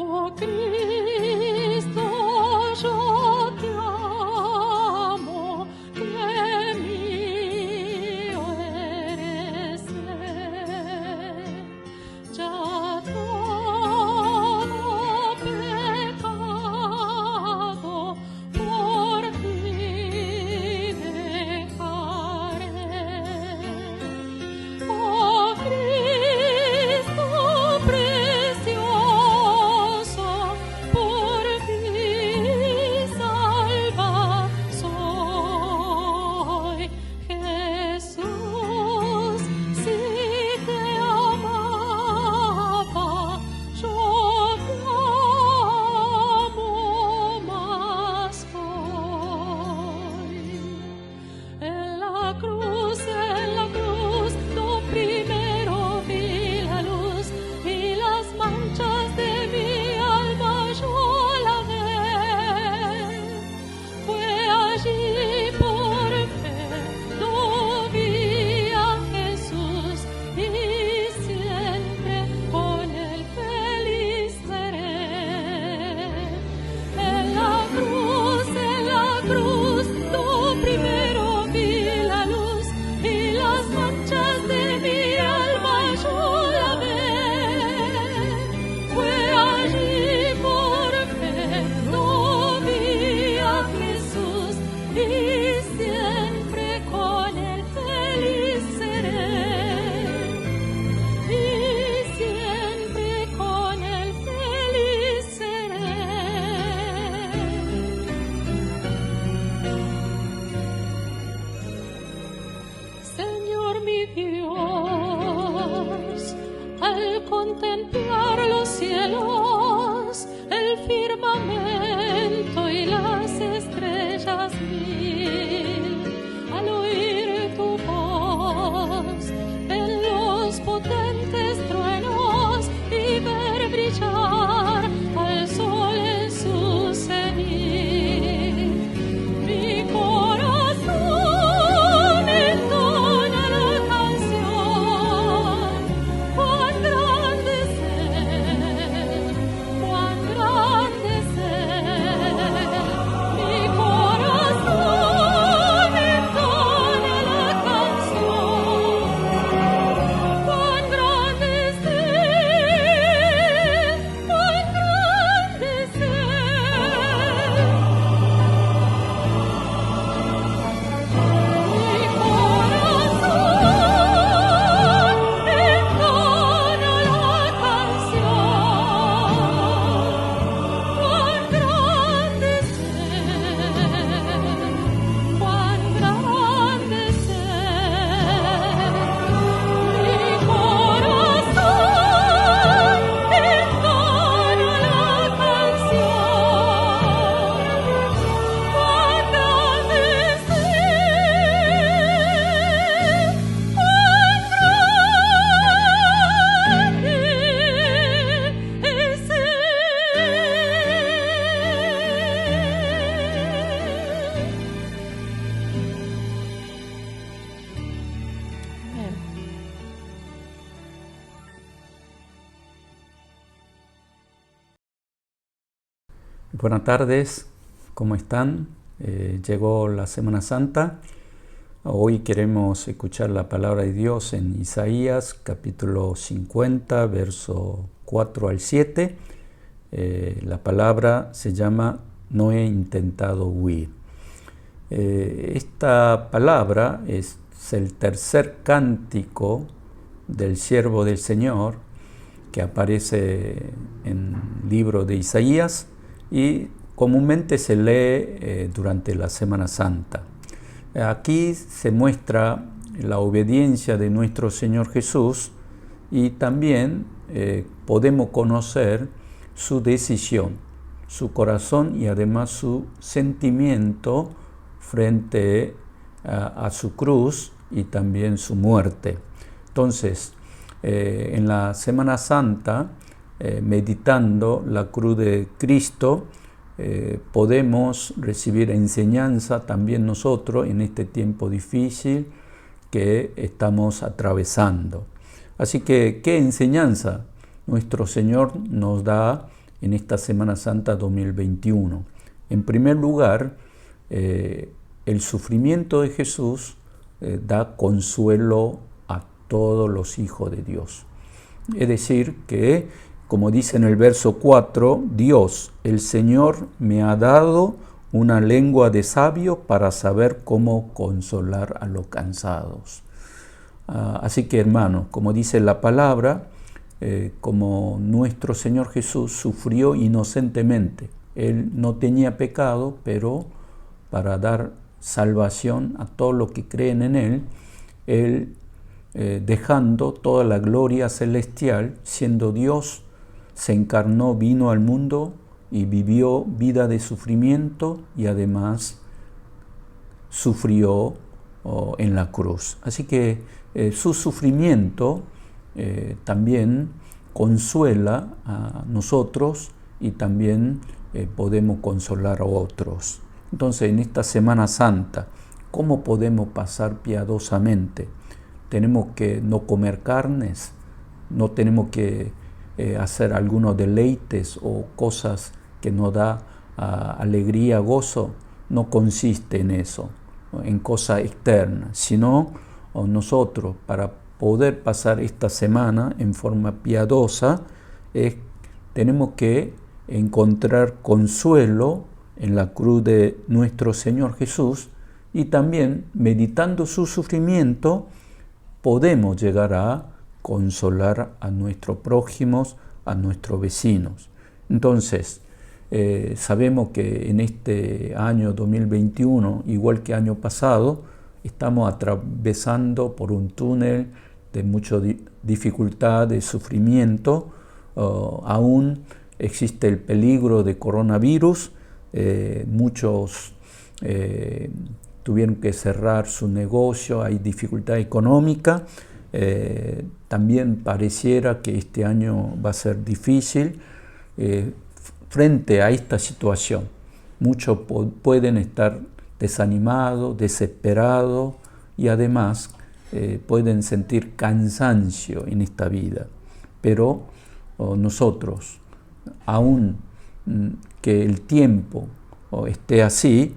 Oh Cristo, yo te amo, que mío eres. Ya todo pecado por ti dejaré. Oh Cristo precioso, por ti salva soy. Jesús, si te amaba, yo te amo más hoy. En la cruz, lo primero vi la luz y las manchas de mi alma yo lavé. Fue allí por fe, lo vi a Jesús y siempre con él feliz seré. En la cruz, lo primero vi la luz y las manchas de mi alma yo lavé. Fue allí por fe, lo vi a Jesús y siempre con él feliz seré. Y siempre con él feliz seré. Señor mi Dios, al contemplar los cielos, el firmamento y las estrellas mil, al oír tu voz en los potentes truenos y ver brillar al sol en su cenit, mi corazón entona la canción. Cuán grande es Él, cuán grande es Él. Mi corazón entona la canción. Cuán grande es Él, cuán grande es Él. Mi corazón entona la canción. Cuán grande es Él, cuán grande es Él. Mi corazón entona la canción. Cuán grande es Él, Buenas tardes, ¿cómo están? Llegó la Semana Santa. Hoy queremos escuchar la palabra de Dios en Isaías, capítulo 50, verso 4 al 7. La palabra se llama No he intentado huir. Esta palabra es el tercer cántico del siervo del Señor que aparece en el libro de Isaías y comúnmente se lee durante la Semana Santa. Aquí se muestra la obediencia de nuestro Señor Jesús y también podemos conocer su decisión, su corazón y además su sentimiento frente a su cruz y también su muerte. Entonces, en la Semana Santa, meditando la cruz de Cristo, podemos recibir enseñanza también nosotros en este tiempo difícil que estamos atravesando. Así que, ¿qué enseñanza nuestro Señor nos da en esta Semana Santa 2021. En primer lugar, el sufrimiento de Jesús da consuelo a todos los hijos de Dios. Es decir, que, como dice en el verso 4, Dios, el Señor, me ha dado una lengua de sabio para saber cómo consolar a los cansados. Así que, hermanos, como dice la palabra, como nuestro Señor Jesús sufrió inocentemente. Él no tenía pecado, pero para dar salvación a todos los que creen en Él, dejando toda la gloria celestial, siendo Dios, se encarnó, vino al mundo y vivió vida de sufrimiento y además sufrió en la cruz. Así que su sufrimiento también consuela a nosotros y también podemos consolar a otros. Entonces, en esta Semana Santa, ¿cómo podemos pasar piadosamente? Tenemos que no comer carnes, no tenemos que hacer algunos deleites o cosas que nos da alegría, gozo. No consiste en eso, en cosas externas, sino nosotros, para poder pasar esta semana en forma piadosa, tenemos que encontrar consuelo en la cruz de nuestro Señor Jesús, y también, meditando su sufrimiento, podemos llegar a consolar a nuestros prójimos, a nuestros vecinos. Entonces, sabemos que en este año 2021, igual que año pasado, estamos atravesando por un túnel de mucha dificultad, de sufrimiento. Aún existe el peligro de coronavirus. Muchos tuvieron que cerrar su negocio, hay dificultad económica. También pareciera que este año va a ser difícil. Frente a esta situación, muchos pueden estar desanimados, desesperados y además pueden sentir cansancio en esta vida. Pero nosotros, aun que el tiempo esté así,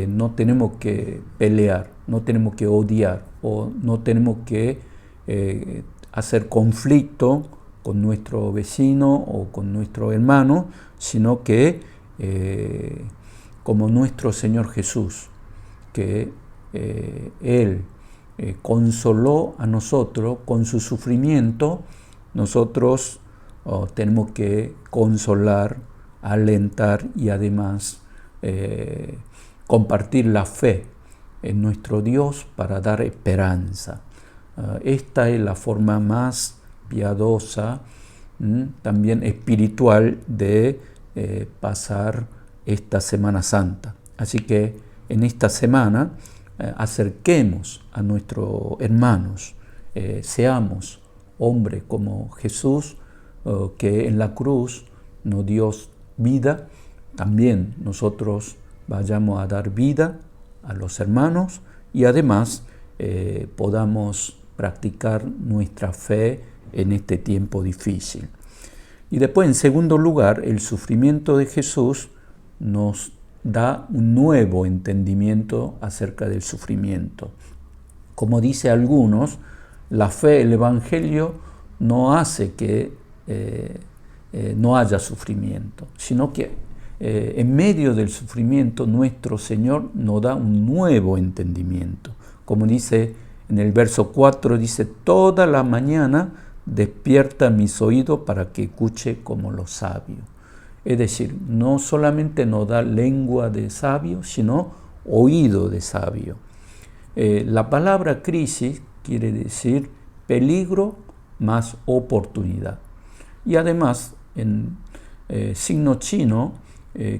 no tenemos que pelear, no tenemos que odiar o no tenemos que hacer conflicto con nuestro vecino o con nuestro hermano, sino que como nuestro Señor Jesús, que Él consoló a nosotros con su sufrimiento, nosotros tenemos que consolar, alentar y además compartir la fe en nuestro Dios para dar esperanza. Esta es la forma más piadosa, también espiritual, de pasar esta Semana Santa. Así que en esta semana acerquemos a nuestros hermanos, seamos hombres como Jesús, que en la cruz nos dio vida. También nosotros vayamos a dar vida a los hermanos y además podamos practicar nuestra fe en este tiempo difícil. Y después, en segundo lugar, el sufrimiento de Jesús nos da un nuevo entendimiento acerca del sufrimiento. Como dice algunos, la fe, el Evangelio, no hace que no haya sufrimiento, sino que en medio del sufrimiento nuestro Señor nos da un nuevo entendimiento. Como dice en el verso 4, dice: toda la mañana despierta mis oídos para que escuche como los sabios. Es decir, no solamente nos da lengua de sabio, sino oído de sabio. La palabra crisis quiere decir peligro más oportunidad. Y además, en signo chino,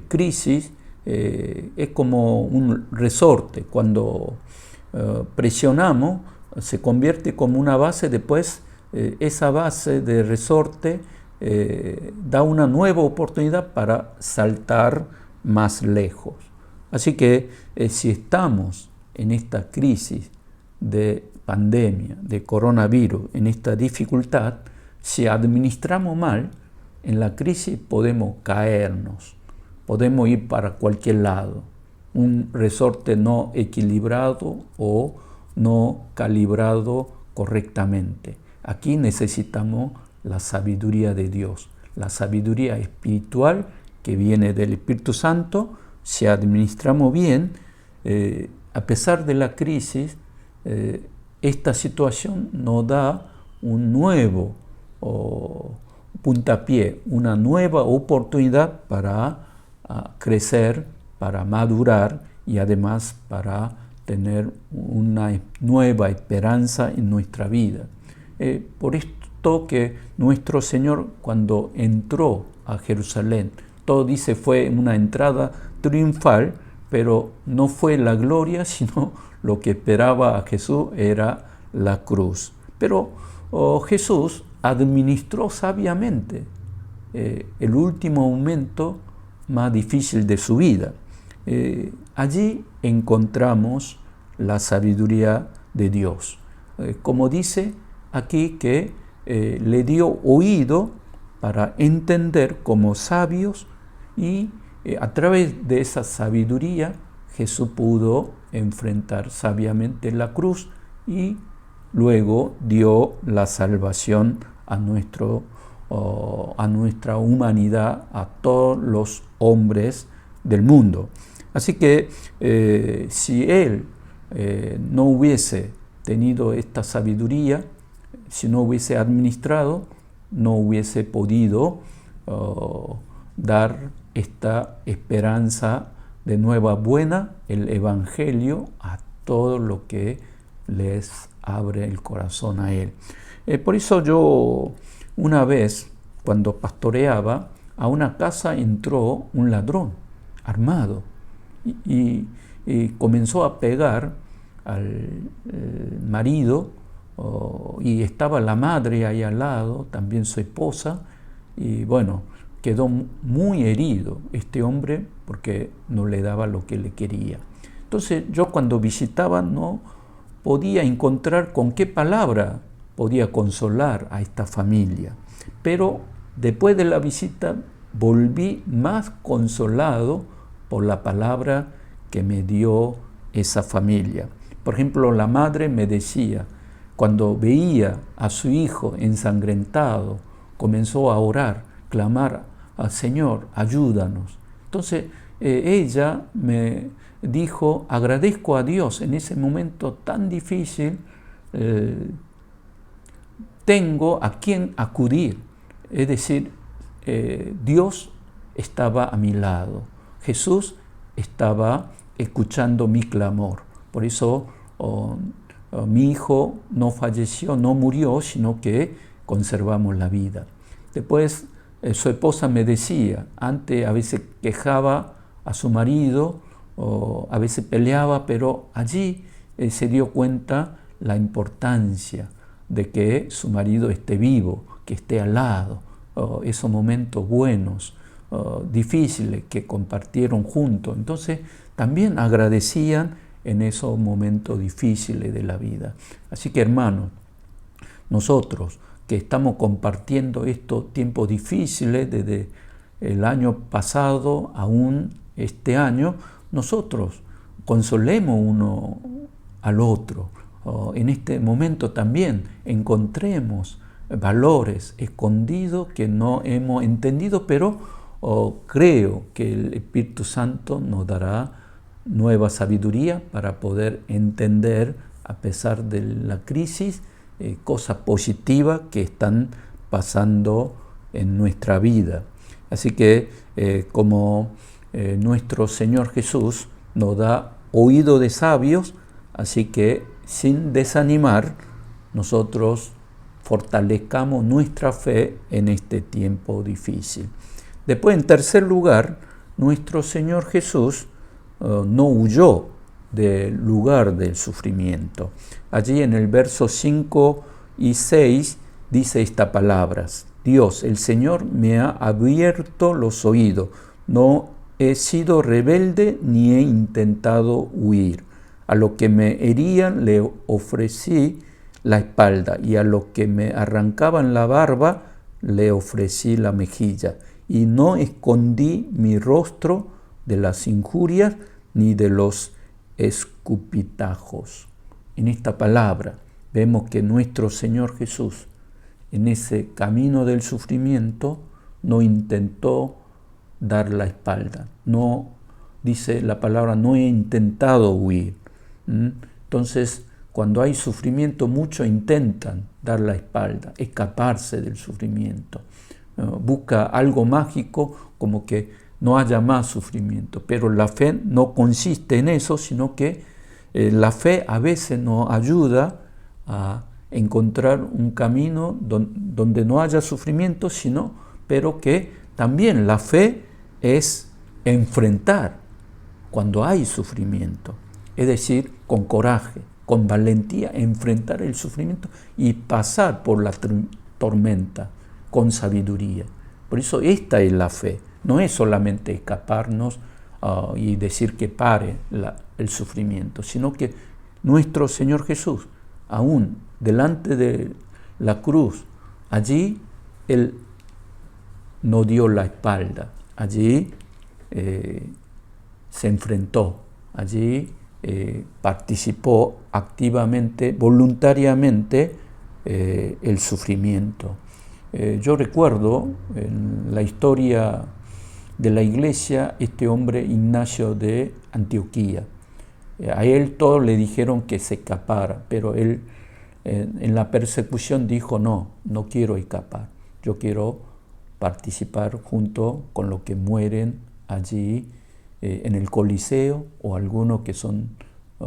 crisis es como un resorte. Cuando presionamos, se convierte como una base. Después esa base de resorte da una nueva oportunidad para saltar más lejos. Así que si estamos en esta crisis de pandemia, de coronavirus, en esta dificultad, si administramos mal, en la crisis podemos caernos, podemos ir para cualquier lado. Un resorte no equilibrado o no calibrado correctamente. Aquí necesitamos la sabiduría de Dios, la sabiduría espiritual que viene del Espíritu Santo. Si administramos bien, a pesar de la crisis, esta situación nos da un nuevo puntapié, una nueva oportunidad para crecer, para madurar y además para tener una nueva esperanza en nuestra vida. Por esto que nuestro Señor, cuando entró a Jerusalén, todo dice fue una entrada triunfal, pero no fue la gloria, sino lo que esperaba a Jesús era la cruz. Pero Jesús administró sabiamente el último momento más difícil de su vida. Allí encontramos la sabiduría de Dios. Como dice aquí que le dio oído para entender como sabios y a través de esa sabiduría Jesús pudo enfrentar sabiamente la cruz y luego dio la salvación a nuestra humanidad, a todos los hombres del mundo. Así que si Él no hubiese tenido esta sabiduría, si no hubiese administrado, no hubiese podido dar esta esperanza de nueva buena, el Evangelio, a todo lo que les abre el corazón a Él. Por eso yo una vez, cuando pastoreaba, a una casa entró un ladrón armado y comenzó a pegar al marido, y estaba la madre ahí al lado, también su esposa, y bueno, quedó muy herido este hombre porque no le daba lo que le quería. Entonces yo cuando visitaba no podía encontrar con qué palabra podía consolar a esta familia, pero después de la visita volví más consolado por la palabra que me dio esa familia. Por ejemplo, la madre me decía, cuando veía a su hijo ensangrentado, comenzó a orar, clamar al Señor, ayúdanos. Entonces ella me dijo, agradezco a Dios en ese momento tan difícil, tengo a quien acudir. Es decir, Dios estaba a mi lado, Jesús estaba escuchando mi clamor. Por eso mi hijo no falleció, no murió, sino que conservamos la vida. Después su esposa me decía, antes a veces quejaba a su marido, o a veces peleaba, pero allí se dio cuenta la importancia de que su marido esté vivo, que esté al lado, esos momentos buenos, difíciles que compartieron juntos. Entonces también agradecían en esos momentos difíciles de la vida. Así que hermanos, nosotros que estamos compartiendo estos tiempos difíciles desde el año pasado aún este año, nosotros consolemos uno al otro. En este momento también encontremos valores escondidos que no hemos entendido, pero creo que el Espíritu Santo nos dará nueva sabiduría para poder entender, a pesar de la crisis, cosas positivas que están pasando en nuestra vida. Así que como nuestro Señor Jesús nos da oído de sabios, así que sin desanimar, nosotros fortalezcamos nuestra fe en este tiempo difícil. Después, en tercer lugar, nuestro Señor Jesús no huyó del lugar del sufrimiento. Allí en el verso 5 y 6 dice estas palabras: Dios, el Señor, me ha abierto los oídos, no he sido rebelde ni he intentado huir. A los que me herían le ofrecí la espalda, y a los que me arrancaban la barba le ofrecí la mejilla y no escondí mi rostro de las injurias ni de los escupitajos. En esta palabra vemos que nuestro Señor Jesús, en ese camino del sufrimiento, no intentó dar la espalda. No, dice la palabra, no he intentado huir. Entonces, cuando hay sufrimiento, muchos intentan dar la espalda, escaparse del sufrimiento. Busca algo mágico como que no haya más sufrimiento. Pero la fe no consiste en eso, sino que la fe a veces nos ayuda a encontrar un camino donde no haya sufrimiento, pero que también la fe es enfrentar cuando hay sufrimiento. Es decir, con coraje, con valentía, enfrentar el sufrimiento y pasar por la tormenta con sabiduría. Por eso esta es la fe. No es solamente escaparnos y decir que pare el sufrimiento, sino que nuestro Señor Jesús, aún delante de la cruz, allí Él no dio la espalda, allí se enfrentó, allí participó activamente, voluntariamente el sufrimiento. Yo recuerdo en la historia de la iglesia este hombre Ignacio de Antioquía. A él todos le dijeron que se escapara, pero él en la persecución dijo no quiero escapar, yo quiero participar junto con los que mueren allí en el Coliseo, o algunos que son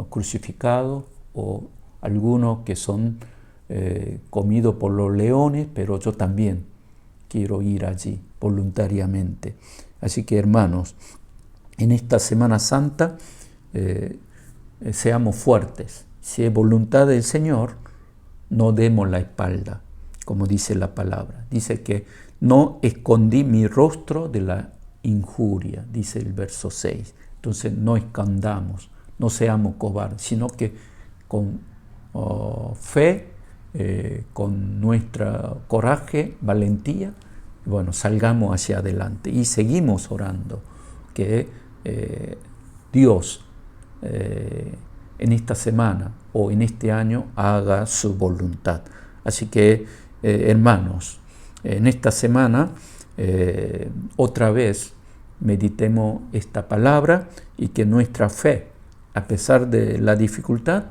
crucificados, o algunos que son comidos por los leones, pero yo también quiero ir allí voluntariamente. Así que, hermanos, en esta Semana Santa seamos fuertes. Si es voluntad del Señor, no demos la espalda, como dice la palabra. Dice que no escondí mi rostro de la injuria, dice el verso 6. Entonces no escondamos, no seamos cobardes, sino que con fe, con nuestro coraje, valentía, salgamos hacia adelante y seguimos orando que Dios en esta semana o en este año haga su voluntad. Así que, hermanos, en esta semana otra vez meditemos esta palabra y que nuestra fe, a pesar de la dificultad,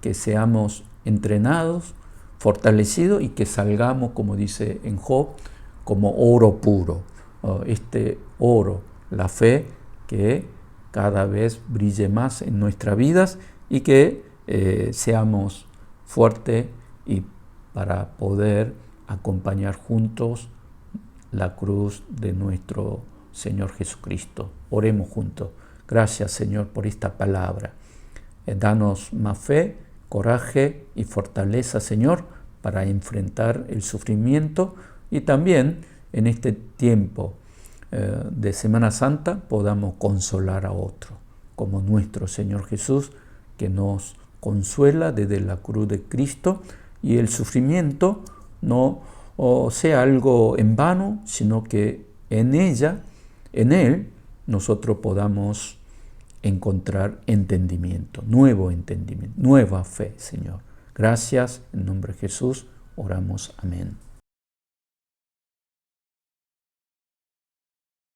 que seamos entrenados, fortalecidos y que salgamos, como dice en Job, como oro puro. Este oro, la fe, que cada vez brille más en nuestras vidas y que seamos fuertes y para poder acompañar juntos la cruz de nuestro Señor Jesucristo. Oremos juntos. Gracias, Señor, por esta palabra. Danos más fe, coraje y fortaleza, Señor, para enfrentar el sufrimiento y también en este tiempo de Semana Santa podamos consolar a otro, como nuestro Señor Jesús, que nos consuela desde la cruz de Cristo, y el sufrimiento no sea algo en vano, sino que en Él, nosotros podamos encontrar entendimiento, nueva fe, Señor. Gracias, en nombre de Jesús, oramos. Amén.